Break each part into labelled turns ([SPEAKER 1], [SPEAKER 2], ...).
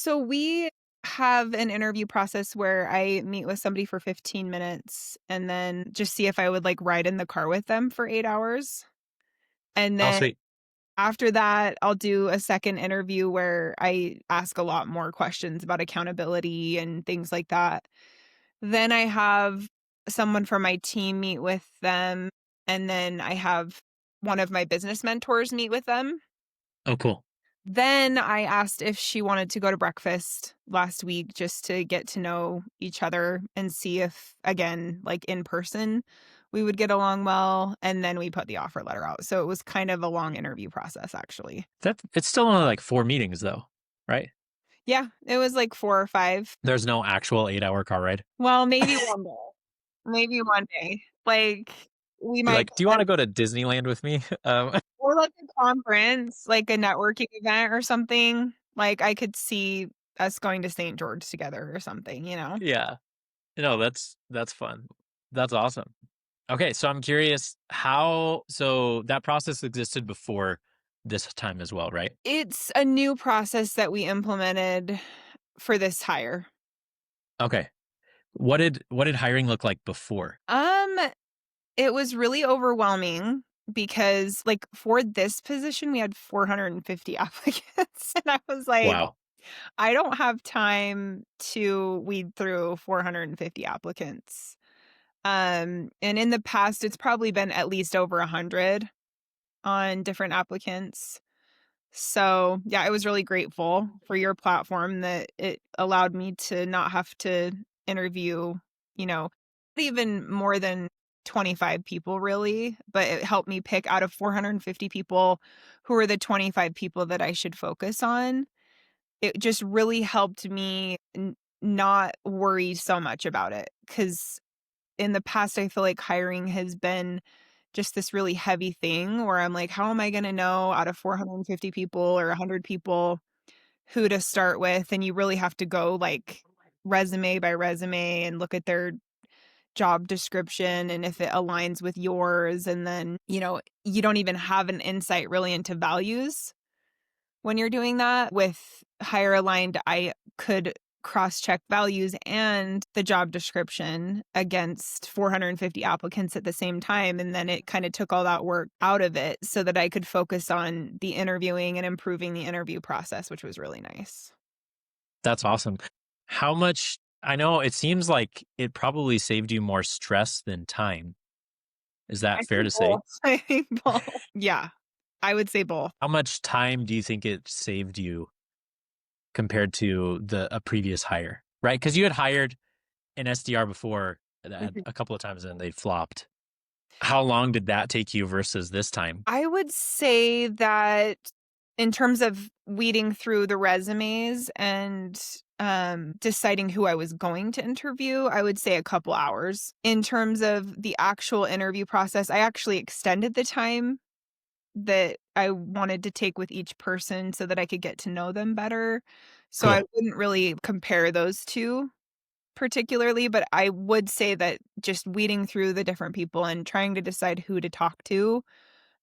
[SPEAKER 1] So we have an interview process where I meet with somebody for 15 minutes and then just see if I would ride in the car with them for 8 hours. And
[SPEAKER 2] Oh,
[SPEAKER 1] then
[SPEAKER 2] sweet.
[SPEAKER 1] after that, I'll do a second interview where I ask a lot more questions about accountability and things like that. Then I have someone from my team meet with them, and then I have one of my business mentors meet with them.
[SPEAKER 2] Oh, cool.
[SPEAKER 1] Then I asked if she wanted to go to breakfast last week just to get to know each other and see if, again, in person, we would get along well. And then we put the offer letter out. So it was kind of a long interview process, actually.
[SPEAKER 2] It's still only like 4 meetings though, right?
[SPEAKER 1] Yeah, it was like 4 or 5.
[SPEAKER 2] There's no actual 8-hour car ride.
[SPEAKER 1] Well, maybe one day. Maybe one day. We
[SPEAKER 2] You're
[SPEAKER 1] might,
[SPEAKER 2] like, "Do you wanna go to Disneyland with me?"
[SPEAKER 1] or like a conference, like a networking event or something. I could see us going to St. George together or something.
[SPEAKER 2] Yeah. No, that's fun. That's awesome. Okay, so I'm curious so that process existed before this time as well, right?
[SPEAKER 1] It's a new process that we implemented for this hire.
[SPEAKER 2] Okay. What did hiring look like before?
[SPEAKER 1] Um, it was really overwhelming because, for this position, we had 450 applicants, and I was like,
[SPEAKER 2] Wow.
[SPEAKER 1] "I don't have time to weed through 450 applicants." And in the past, it's probably been at least over 100 on different applicants. So, yeah, I was really grateful for your platform that it allowed me to not have to interview, you know, even more than 25 people really, but it helped me pick out of 450 people who are the 25 people that I should focus on. It just really helped me not worry so much about it cuz in the past I feel like hiring has been just this really heavy thing where I'm like, how am I going to know out of 450 people or 100 people who to start with? And you really have to go resume by resume and look at their job description and if it aligns with yours. And then, you don't even have an insight really into values when you're doing that. With Hire Aligned, I could cross-check values and the job description against 450 applicants at the same time, and then it kinda took all that work out of it so that I could focus on the interviewing and improving the interview process, which was really nice.
[SPEAKER 2] That's awesome. How much I know it seems like it probably saved you more stress than time. Is that
[SPEAKER 1] I
[SPEAKER 2] fair
[SPEAKER 1] think
[SPEAKER 2] to say?
[SPEAKER 1] both. I think both. Yeah, I would say both.
[SPEAKER 2] How much time do you think it saved you compared to a previous hire? Right? Because you had hired an SDR before that
[SPEAKER 1] Mhm.
[SPEAKER 2] a couple of times and they flopped. How long did that take you versus this time?
[SPEAKER 1] I would say that in terms of weeding through the resumes and, deciding who I was going to interview, I would say a couple hours. In terms of the actual interview process, I actually extended the time that I wanted to take with each person so that I could get to know them better. So I
[SPEAKER 2] Cool.
[SPEAKER 1] wouldn't really compare those 2 particularly, but I would say that just weeding through the different people and trying to decide who to talk to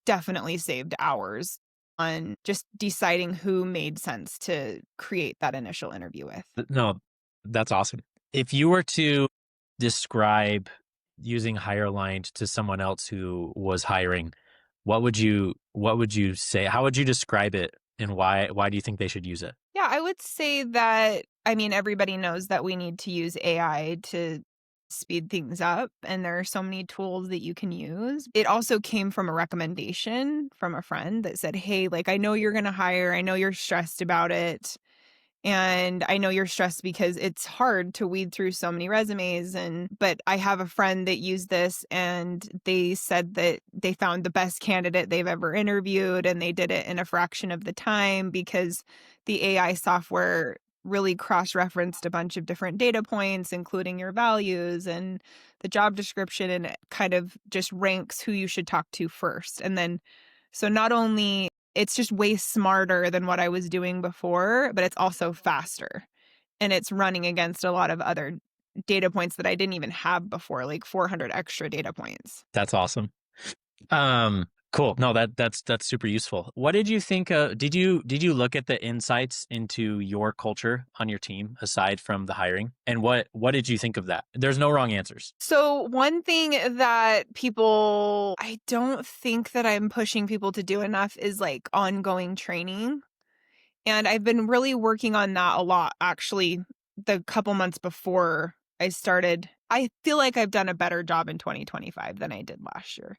[SPEAKER 1] definitely saved hours on just deciding who made sense to create that initial interview with.
[SPEAKER 2] No, that's awesome. If you were to describe using HireAligned to someone else who was hiring, what would you say? How would you describe it and why do you think they should use it?
[SPEAKER 1] Yeah, I would say that, I mean, everybody knows that we need to use AI to speed things up, and there are so many tools that you can use. It also came from a recommendation from a friend that said, "Hey, I know you're gonna hire, I know you're stressed about it. And I know you're stressed because it's hard to weed through so many resumes, but I have a friend that used this and they said that they found the best candidate they've ever interviewed and they did it in a fraction of the time because the AI software really cross-referenced a bunch of different data points, including your values and the job description, and it kind of just ranks who you should talk to first. And then so not only it's just way smarter than what I was doing before, but it's also faster, and it's running against a lot of other data points that I didn't even have before, like 400 extra data points.
[SPEAKER 2] That's awesome. Um, Cool. No, that's super useful. What did you think? Did you look at the insights into your culture on your team aside from the hiring? And what did you think of that? There's no wrong answers.
[SPEAKER 1] So, one thing that I don't think that I'm pushing people to do enough is like ongoing training. And I've been really working on that a lot, actually, the couple months before I started. I feel like I've done a better job in 2025 than I did last year.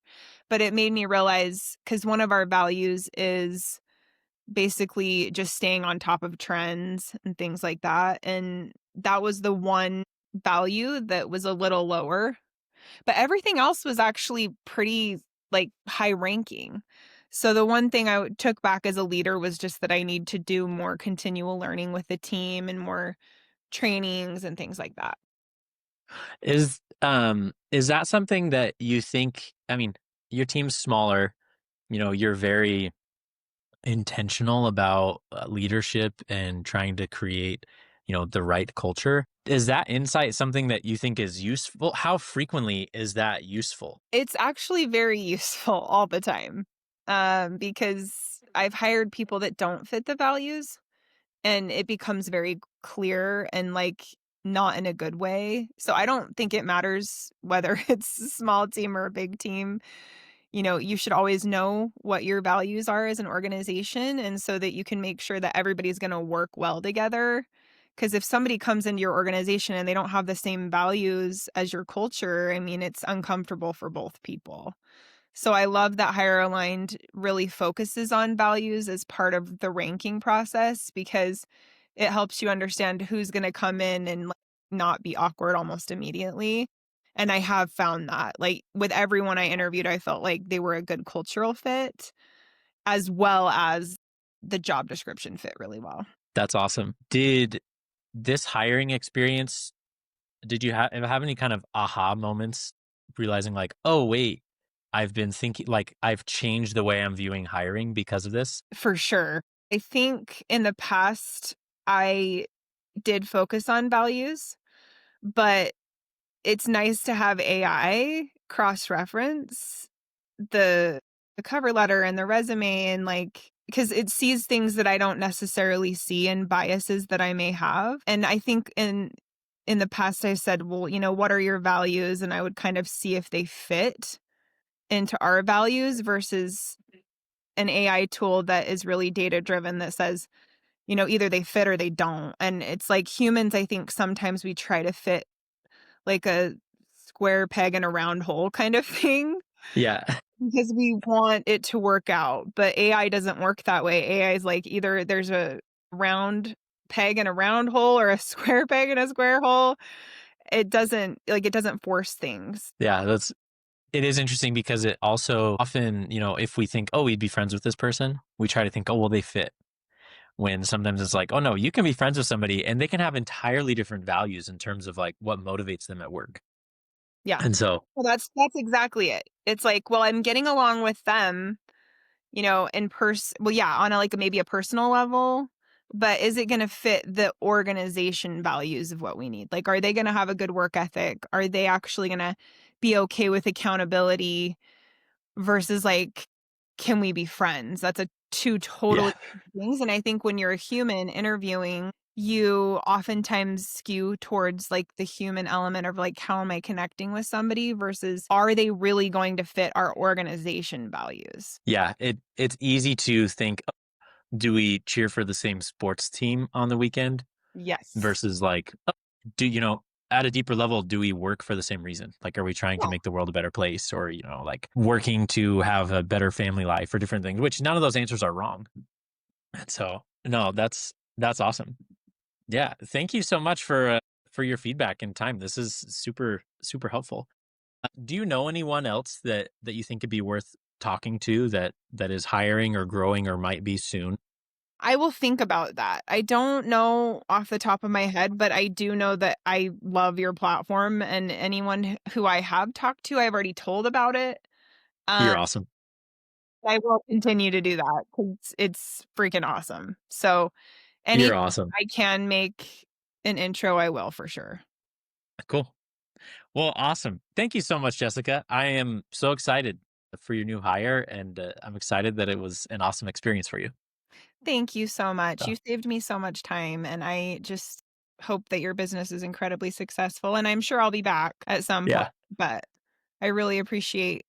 [SPEAKER 1] But it made me realize because one of our values is basically just staying on top of trends and things like that. And that was the one value that was a little lower, but everything else was actually pretty, like, high ranking. So the one thing took back as a leader was just that I need to do more continual learning with the team and more trainings and things like that.
[SPEAKER 2] Is that something that you think, I mean, your team's smaller, you're very intentional about leadership and trying to create, the right culture. Is that insight something that you think is useful? How frequently is that useful?
[SPEAKER 1] It's actually very useful all the time, because I've hired people that don't fit the values, and it becomes very clear and, like, not in a good way. So I don't think it matters whether it's a small team or a big team. You should always know what your values are as an organization, and so that you can make sure that everybody's gonna work well together. Because if somebody comes into your organization and they don't have the same values as your culture, I mean, it's uncomfortable for both people. So I love that Hire Aligned really focuses on values as part of the ranking process because it helps you understand who's gonna come in and, like, not be awkward almost immediately. And I have found that, like, with everyone I interviewed, I felt like they were a good cultural fit as well as the job description fit really well.
[SPEAKER 2] That's awesome. Did this hiring experience, did you have any kind of aha moments realizing like, oh, wait, I've been thinking like I've changed the way I'm viewing hiring because of this?
[SPEAKER 1] For sure. I think in the past, I did focus on values, but it's nice to have AI cross-reference the the cover letter and the resume and, like, because it sees things that I don't necessarily see and biases that I may have, and I think in the past, I said, "Well, what are your values?" And I would kind of see if they fit into our values versus an AI tool that is really data driven that says, either they fit or they don't, and it's like humans, I think sometimes we try to fit like a square peg in a round hole kind of thing
[SPEAKER 2] Yeah.
[SPEAKER 1] because we want it to work out, but AI doesn't work that way. AI is like either there's a round peg in a round hole or a square peg in a square hole. It doesn't force things.
[SPEAKER 2] Yeah, it is interesting because it also often, if we think, oh, we'd be friends with this person, we try to think, oh, well, they fit. When sometimes it's like, oh no, you can be friends with somebody and they can have entirely different values in terms of like what motivates them at work.
[SPEAKER 1] Yeah.
[SPEAKER 2] And so,
[SPEAKER 1] Well, that's exactly it. It's like, well, I'm getting along with them, in person. Well, yeah, on maybe a personal level, but is it gonna fit the organization values of what we need? Like, are they gonna have a good work ethic? Are they actually gonna be okay with accountability versus, like, can we be friends? That's a 2 totally
[SPEAKER 2] yeah,
[SPEAKER 1] different things, and I think when you're a human interviewing, you oftentimes skew towards, like, the human element of, like, how am I connecting with somebody versus are they really going to fit our organization values?
[SPEAKER 2] yeah, it's easy to think, do we cheer for the same sports team on the weekend
[SPEAKER 1] Yes.
[SPEAKER 2] versus like, oh, do at a deeper level, do we work for the same reason? Like, are we trying to
[SPEAKER 1] Yeah.
[SPEAKER 2] make the world a better place, or like working to have a better family life, or different things? Which none of those answers are wrong. And so, no, that's awesome. Yeah, thank you so much for your feedback and time. This is super super helpful. Do you know anyone else that you think could be worth talking to that is hiring or growing or might be soon?
[SPEAKER 1] I will think about that. I don't know off the top of my head, but I do know that I love your platform, and anyone who I have talked to, I've already told about it. Um,
[SPEAKER 2] You're awesome.
[SPEAKER 1] I will continue to do that because it's freaking awesome. So, any
[SPEAKER 2] You're awesome.
[SPEAKER 1] I can make an intro, I will for sure.
[SPEAKER 2] Cool. Well, awesome. Thank you so much, Jessica. I am so excited for your new hire, and I'm excited that it was an awesome experience for you.
[SPEAKER 1] Thank you so much.
[SPEAKER 2] So,
[SPEAKER 1] You saved me so much time, and I just hope that your business is incredibly successful, and I'm sure I'll be back at some point,
[SPEAKER 2] yeah,
[SPEAKER 1] but I really appreciate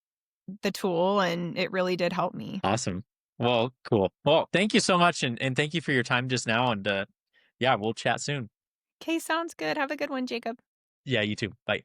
[SPEAKER 1] the tool, and it really did help me.
[SPEAKER 2] awesome. Well, cool. Well, thank you so much, and thank you for your time just now. And yeah, we'll chat soon.
[SPEAKER 1] Okay, sounds good. Have a good one, Jacob.
[SPEAKER 2] Yeah, you too. Bye.